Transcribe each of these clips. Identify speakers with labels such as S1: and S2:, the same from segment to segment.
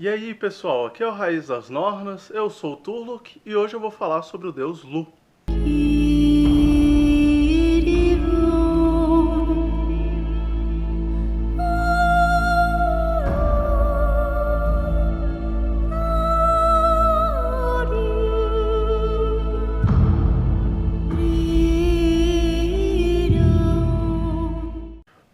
S1: E aí pessoal, aqui é o Raiz das Nornas, eu sou o Turluk e hoje eu vou falar sobre o deus Lu.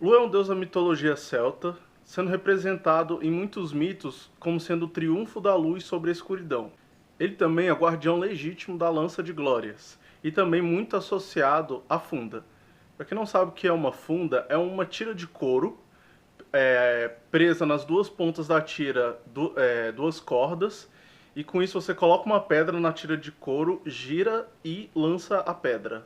S1: Lu é um deus da mitologia celta, sendo representado em muitos mitos como sendo o triunfo da luz sobre a escuridão. Ele também é guardião legítimo da lança de glórias, e também muito associado à funda. Para quem não sabe o que é uma funda, é uma tira de couro presa nas duas pontas da tira, duas cordas, e com isso você coloca uma pedra na tira de couro, gira e lança a pedra.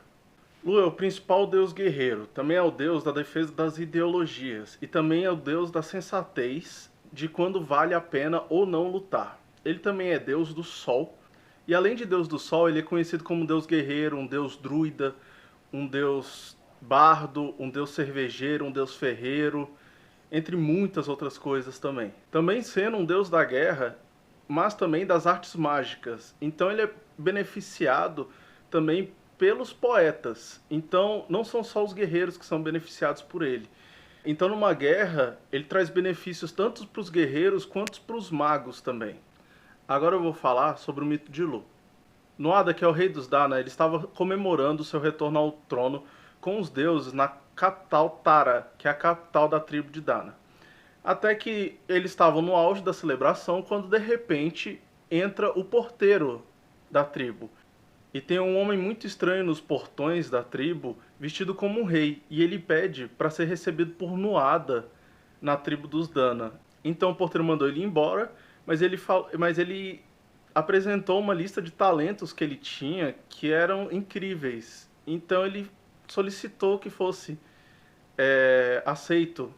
S1: Lu é o principal deus guerreiro, também é o deus da defesa das ideologias e também é o deus da sensatez de quando vale a pena ou não lutar. Ele também é deus do sol e além de deus do sol, ele é conhecido como um deus guerreiro, um deus druida, um deus bardo, um deus cervejeiro, um deus ferreiro, entre muitas outras coisas também. Também sendo um deus da guerra, mas também das artes mágicas. Então ele é beneficiado também pelos poetas. Então não são só os guerreiros que são beneficiados por ele. Então numa guerra, ele traz benefícios tanto para os guerreiros quanto para os magos também. Agora eu vou falar sobre o mito de Lu. Nuada, que é o rei dos Dana, ele estava comemorando seu retorno ao trono com os deuses na capital Tara, que é a capital da tribo de Dana. Até que eles estavam no auge da celebração, quando de repente entra o porteiro da tribo. E tem um homem muito estranho nos portões da tribo, vestido como um rei, e ele pede para ser recebido por Nuada na tribo dos Dana. Então o porteiro mandou ele embora, mas ele apresentou uma lista de talentos que ele tinha que eram incríveis. Então ele solicitou que fosse aceito.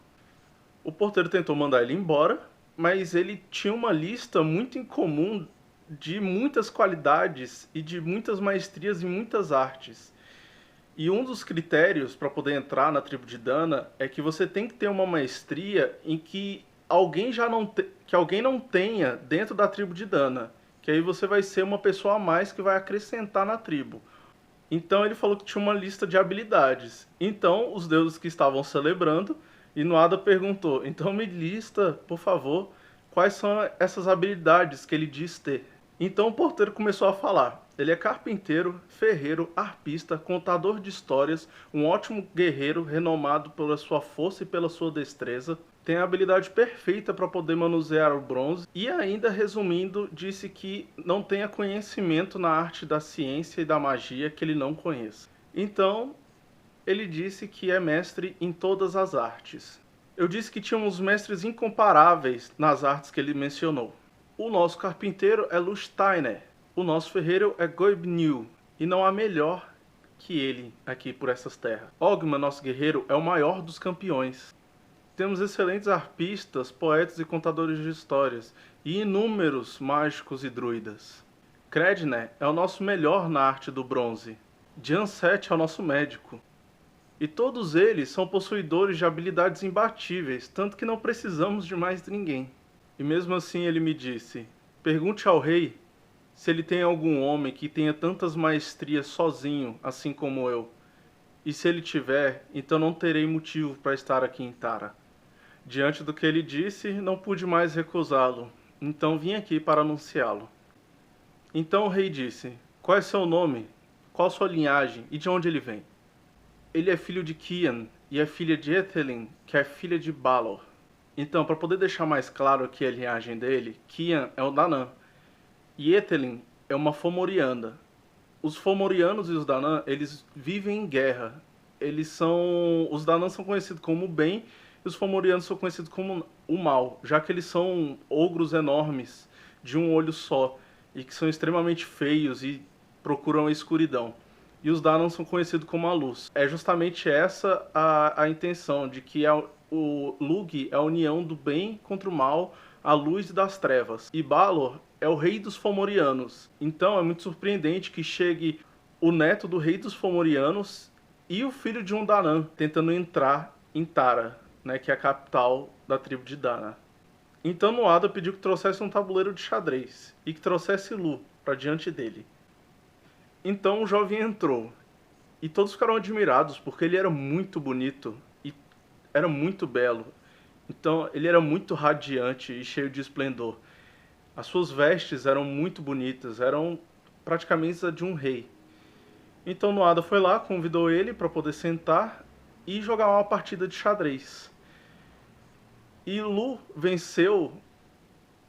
S1: O porteiro tentou mandar ele embora, mas ele tinha uma lista muito incomum de muitas qualidades e de muitas maestrias em muitas artes. E um dos critérios para poder entrar na tribo de Dana é que você tem que ter uma maestria em que alguém não tenha dentro da tribo de Dana, que aí você vai ser uma pessoa a mais que vai acrescentar na tribo. Então ele falou que tinha uma lista de habilidades. Então os deuses que estavam celebrando, e Nuada perguntou: então me lista, por favor, quais são essas habilidades que ele diz ter. Então o porteiro começou a falar. Ele é carpinteiro, ferreiro, arpista, contador de histórias, um ótimo guerreiro renomado pela sua força e pela sua destreza. Tem a habilidade perfeita para poder manusear o bronze. E ainda, resumindo, disse que não tenha conhecimento na arte da ciência e da magia que ele não conheça. Então, ele disse que é mestre em todas as artes. Eu disse que tínhamos mestres incomparáveis nas artes que ele mencionou. O nosso carpinteiro é Lusteiner, o nosso ferreiro é Goibniu, e não há melhor que ele aqui por essas terras. Ogma, nosso guerreiro, é o maior dos campeões. Temos excelentes arpistas, poetas e contadores de histórias, e inúmeros mágicos e druidas. Credner é o nosso melhor na arte do bronze. Janset é o nosso médico. E todos eles são possuidores de habilidades imbatíveis, tanto que não precisamos de mais ninguém. E mesmo assim ele me disse: pergunte ao rei se ele tem algum homem que tenha tantas maestrias sozinho, assim como eu. E se ele tiver, então não terei motivo para estar aqui em Tara. Diante do que ele disse, não pude mais recusá-lo, então vim aqui para anunciá-lo. Então o rei disse: qual é seu nome? Qual sua linhagem e de onde ele vem? Ele é filho de Kian e é filha de Ethelyn, que é filha de Balor. Então, para poder deixar mais claro aqui a linhagem dele, Kian é o Danann e Ethelyn é uma Fomoriana. Os Fomorianos e os Danann, eles vivem em guerra. Os Danann são conhecidos como o bem e os Fomorianos são conhecidos como o mal, já que eles são ogros enormes de um olho só e que são extremamente feios e procuram a escuridão. E os Danann são conhecidos como a luz. É justamente essa a intenção, de que o Lug é a união do bem contra o mal, a luz das trevas. E Balor é o rei dos Fomorianos. Então é muito surpreendente que chegue o neto do rei dos Fomorianos e o filho de um Danann tentando entrar em Tara, né, que é a capital da tribo de Dana. Então Nuada pediu que trouxesse um tabuleiro de xadrez e que trouxesse Lu para diante dele. Então o jovem entrou e todos ficaram admirados porque ele era muito bonito e era muito belo. Então ele era muito radiante e cheio de esplendor. As suas vestes eram muito bonitas, eram praticamente a de um rei. Então Nuada foi lá, convidou ele para poder sentar e jogar uma partida de xadrez. E Lu venceu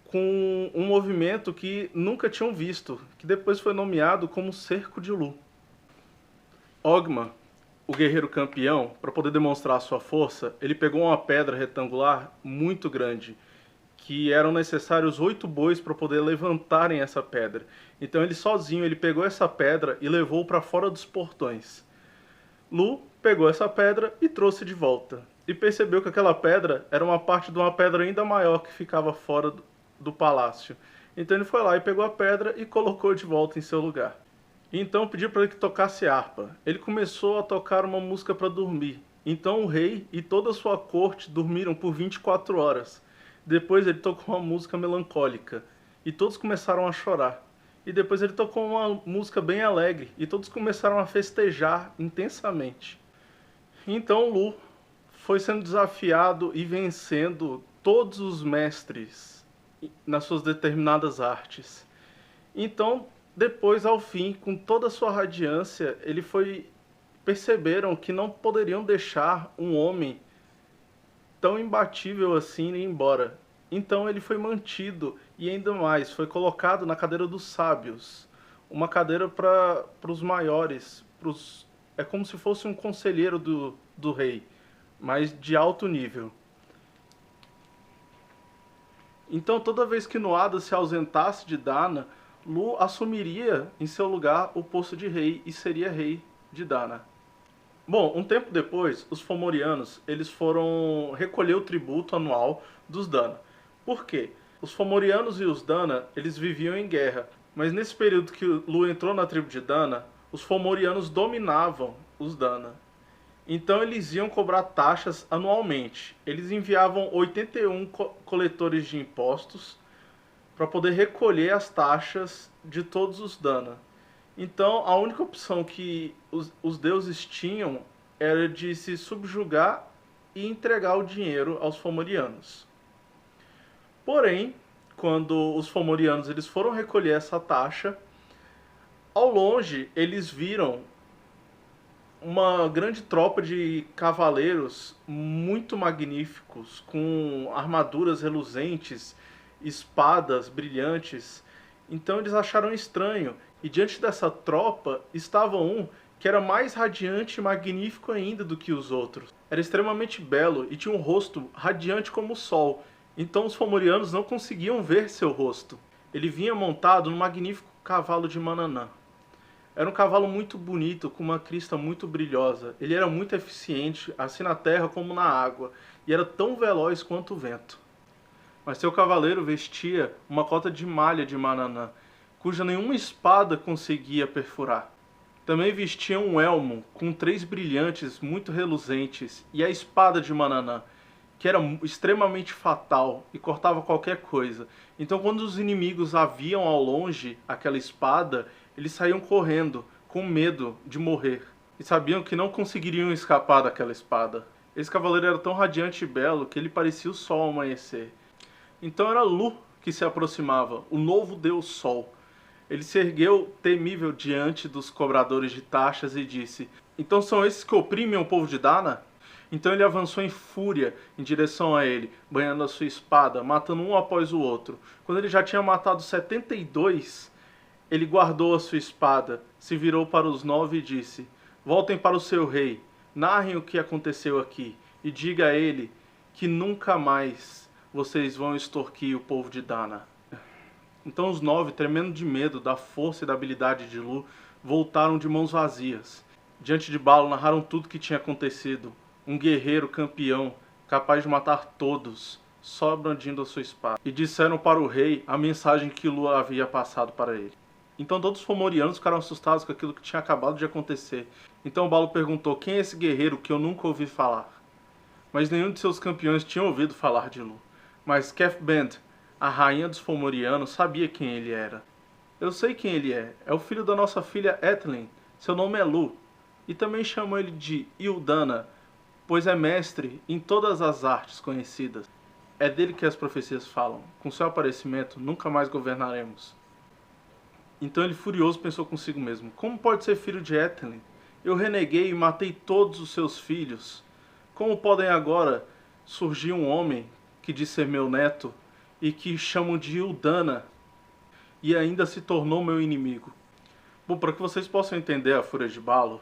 S1: com um movimento que nunca tinham visto, que depois foi nomeado como Cerco de Lu. Ogma, o guerreiro campeão, para poder demonstrar sua força, ele pegou uma pedra retangular muito grande, que eram necessários 8 bois para poder levantarem essa pedra. Então ele sozinho ele pegou essa pedra e levou para fora dos portões. Lu pegou essa pedra e trouxe de volta. E percebeu que aquela pedra era uma parte de uma pedra ainda maior que ficava fora do palácio. Então ele foi lá e pegou a pedra e colocou de volta em seu lugar. E então pediu para ele que tocasse harpa. Ele começou a tocar uma música para dormir. Então o rei e toda a sua corte dormiram por 24 horas. Depois ele tocou uma música melancólica e todos começaram a chorar. E depois ele tocou uma música bem alegre e todos começaram a festejar intensamente. Então Lu foi sendo desafiado e vencendo todos os mestres nas suas determinadas artes. Então, depois, ao fim, com toda a sua radiância, perceberam que não poderiam deixar um homem tão imbatível assim ir embora. Então ele foi mantido e ainda mais, foi colocado na cadeira dos sábios. Uma cadeira para os maiores, é como se fosse um conselheiro do rei, mas de alto nível. Então toda vez que Nuada se ausentasse de Dana, Lu assumiria em seu lugar o posto de rei e seria rei de Dana. Bom, um tempo depois, os Fomorianos eles foram recolher o tributo anual dos Dana. Por quê? Os Fomorianos e os Dana eles viviam em guerra, mas nesse período que Lu entrou na tribo de Dana, os Fomorianos dominavam os Dana. Então eles iam cobrar taxas anualmente. Eles enviavam 81 coletores de impostos para poder recolher as taxas de todos os Dana. Então a única opção que os deuses tinham era de se subjugar e entregar o dinheiro aos Fomorianos. Porém, quando os Fomorianos eles foram recolher essa taxa, ao longe eles viram uma grande tropa de cavaleiros muito magníficos, com armaduras reluzentes, espadas brilhantes. Então eles acharam estranho, e diante dessa tropa estava um que era mais radiante e magnífico ainda do que os outros. Era extremamente belo e tinha um rosto radiante como o sol, então os Fomorianos não conseguiam ver seu rosto. Ele vinha montado num magnífico cavalo de Mananã. Era um cavalo muito bonito, com uma crista muito brilhosa. Ele era muito eficiente, assim na terra como na água, e era tão veloz quanto o vento. Mas seu cavaleiro vestia uma cota de malha de Mananã, cuja nenhuma espada conseguia perfurar. Também vestia um elmo com 3 brilhantes muito reluzentes, e a espada de Mananã, que era extremamente fatal e cortava qualquer coisa. Então quando os inimigos a viam ao longe, aquela espada, eles saíam correndo, com medo de morrer, e sabiam que não conseguiriam escapar daquela espada. Esse cavaleiro era tão radiante e belo que ele parecia o sol ao amanhecer. Então era Lu que se aproximava, o novo deus Sol. Ele se ergueu temível diante dos cobradores de taxas e disse: "Então são esses que oprimem o povo de Dana?" Então ele avançou em fúria em direção a ele, banhando a sua espada, matando um após o outro. Quando ele já tinha matado 72, ele guardou a sua espada, se virou para os 9 e disse: "Voltem para o seu rei, narrem o que aconteceu aqui, e diga a ele que nunca mais vocês vão extorquir o povo de Dana." Então os 9, tremendo de medo da força e da habilidade de Lu, voltaram de mãos vazias. Diante de Balo narraram tudo o que tinha acontecido. Um guerreiro campeão, capaz de matar todos, só brandindo a sua espada. E disseram para o rei a mensagem que Lu havia passado para ele. Então todos os Fomorianos ficaram assustados com aquilo que tinha acabado de acontecer. Então Balo perguntou: "Quem é esse guerreiro que eu nunca ouvi falar?" Mas nenhum de seus campeões tinha ouvido falar de Lu. Mas Kefbent, a rainha dos Fomorianos, sabia quem ele era. Eu sei quem ele é o filho da nossa filha Etlin, seu nome é Lu, e também chamam ele de Ildana, pois é mestre em todas as artes conhecidas. É dele que as profecias falam, com seu aparecimento nunca mais governaremos. Então ele furioso pensou consigo mesmo, como pode ser filho de Etlin? Eu reneguei e matei todos os seus filhos. Como podem agora surgir um homem que diz ser meu neto e que chamam de Ildana e ainda se tornou meu inimigo? Bom, para que vocês possam entender a fúria de Balor,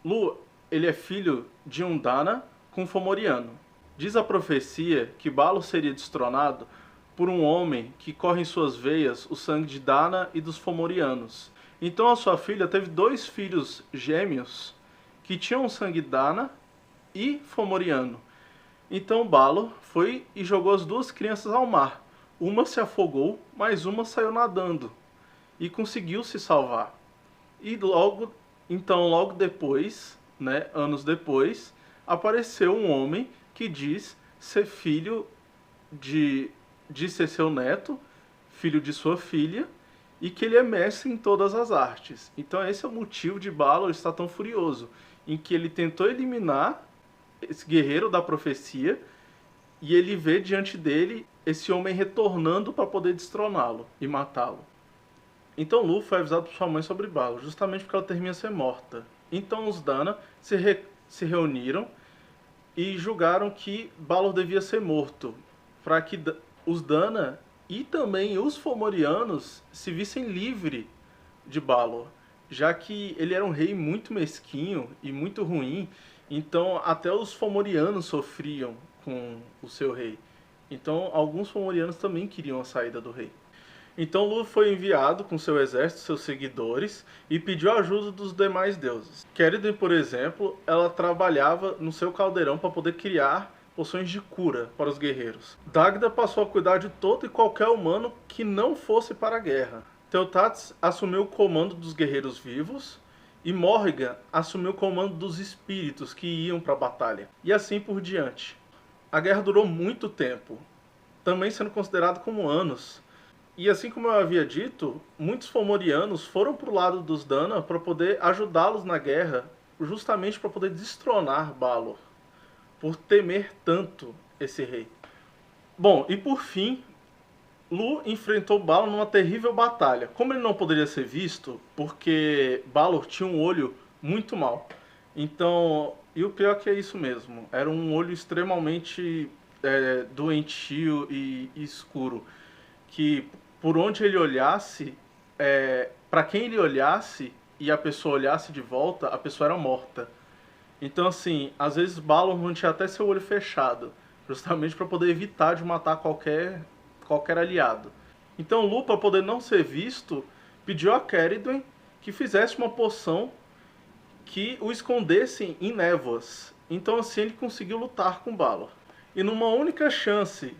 S1: Lu, ele é filho de um Dana com um Fomoriano. Diz a profecia que Balor seria destronado por um homem que corre em suas veias o sangue de Dana e dos Fomorianos. Então a sua filha teve 2 filhos gêmeos que tinham sangue Dana e Fomoriano. Então Balor foi e jogou as 2 crianças ao mar. Uma se afogou, mas uma saiu nadando e conseguiu se salvar. E logo depois, né, anos depois, apareceu um homem que diz ser filho de ser seu neto, filho de sua filha, e que ele é mestre em todas as artes. Então esse é o motivo de Balor estar tão furioso, em que ele tentou eliminar esse guerreiro da profecia, e ele vê diante dele esse homem retornando para poder destroná-lo e matá-lo. Então Lu foi avisado por sua mãe sobre Balor, justamente porque ela temia ser morta. Então os Dana se reuniram e julgaram que Balor devia ser morto, para que os Dana e também os Fomorianos se vissem livres de Balor, já que ele era um rei muito mesquinho e muito ruim, então até os Fomorianos sofriam com o seu rei. Então alguns Fomorianos também queriam a saída do rei. Então Lu foi enviado com seu exército, seus seguidores, e pediu a ajuda dos demais deuses. Céridan, por exemplo, ela trabalhava no seu caldeirão para poder criar poções de cura para os guerreiros. Dagda passou a cuidar de todo e qualquer humano que não fosse para a guerra. Teotates assumiu o comando dos guerreiros vivos, e Morrigan assumiu o comando dos espíritos que iam para a batalha. E assim por diante. A guerra durou muito tempo, também sendo considerado como anos. E assim como eu havia dito, muitos Fomorianos foram para o lado dos Dana para poder ajudá-los na guerra, justamente para poder destronar Balor, por temer tanto esse rei. Bom, e por fim, Lu enfrentou Balor numa terrível batalha. Como ele não poderia ser visto, porque Balor tinha um olho muito mau. Então, e o pior que é isso mesmo, era um olho extremamente doentio e escuro, que por onde ele olhasse, para quem ele olhasse e a pessoa olhasse de volta, a pessoa era morta. Então assim, às vezes Balor mantinha até seu olho fechado, justamente para poder evitar de matar qualquer aliado. Então Lu, para poder não ser visto, pediu a Céridan que fizesse uma poção que o escondesse em névoas. Então assim ele conseguiu lutar com Balor. E numa única chance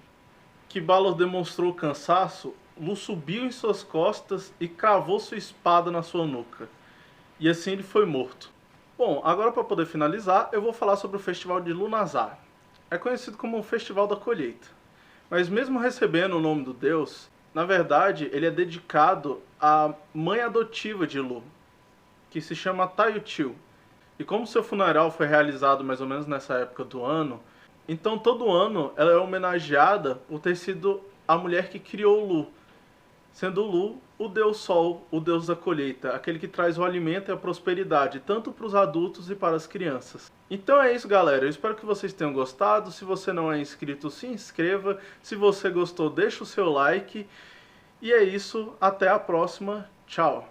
S1: que Balor demonstrou cansaço, Lu subiu em suas costas e cravou sua espada na sua nuca. E assim ele foi morto. Bom, agora para poder finalizar, eu vou falar sobre o festival de Lunazar. É conhecido como o Festival da Colheita. Mas mesmo recebendo o nome do deus, na verdade ele é dedicado à mãe adotiva de Lu, que se chama Tayutil. E como seu funeral foi realizado mais ou menos nessa época do ano, então todo ano ela é homenageada por ter sido a mulher que criou Lu, sendo Lu o deus Sol, o deus da colheita, aquele que traz o alimento e a prosperidade, tanto para os adultos e para as crianças. Então é isso, galera. Eu espero que vocês tenham gostado. Se você não é inscrito, se inscreva. Se você gostou, deixa o seu like. E é isso. Até a próxima. Tchau.